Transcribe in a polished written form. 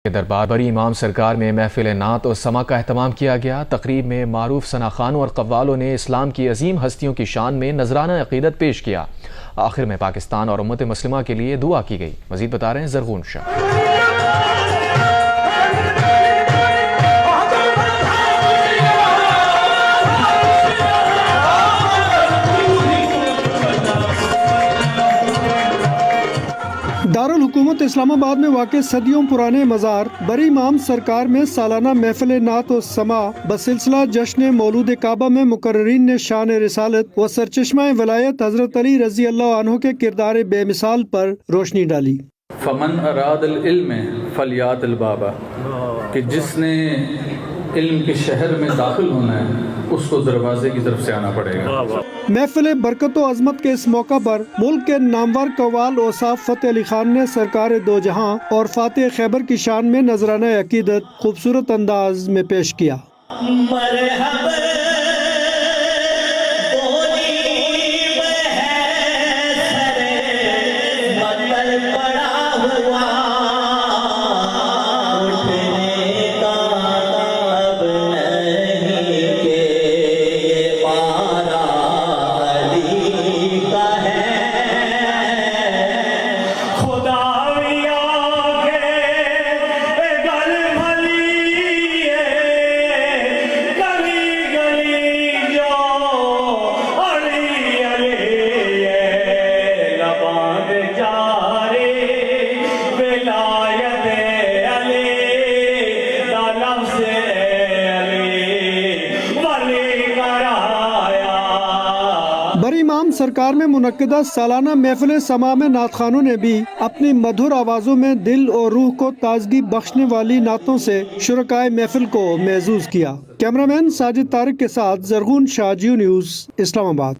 کے دربار بری امام سرکار میں محفل نعت اور سما کا اہتمام کیا گیا۔ تقریب میں معروف ثناخوانوں اور قوالوں نے اسلام کی عظیم ہستیوں کی شان میں نذرانہ عقیدت پیش کیا۔ آخر میں پاکستان اور امت مسلمہ کے لیے دعا کی گئی۔ مزید بتا رہے ہیں زرغون شاہ۔ دارالحکومت اسلام آباد میں واقع صدیوں پرانے مزار بری امام سرکار میں سالانہ محفل نعت و سما بسلسلہ جشن مولود کعبہ میں مقررین نے شان رسالت و سرچشمہ ولایت حضرت علی رضی اللہ عنہ کے کردار بے مثال پر روشنی ڈالی۔ فمن اراد العلم فلیات البابا، کہ جس نے علم کے شہر میں داخل ہونا ہے اس کو دروازے کی طرف سے آنا پڑے گا۔ محفل برکت و عظمت کے اس موقع پر ملک کے نامور قوال اوصاف فتح علی خان نے سرکار دو جہاں اور فاتح خیبر کی شان میں نذرانہ عقیدت خوبصورت انداز میں پیش کیا۔ بری امام سرکار میں منعقدہ سالانہ محفل سما میں نعت خوانوں نے بھی اپنی مدھر آوازوں میں دل اور روح کو تازگی بخشنے والی نعتوں سے شرکائے محفل کو محظوظ کیا۔ کیمرامین ساجد طارق کے ساتھ زرغون شاہ، جیو نیوز، اسلام آباد۔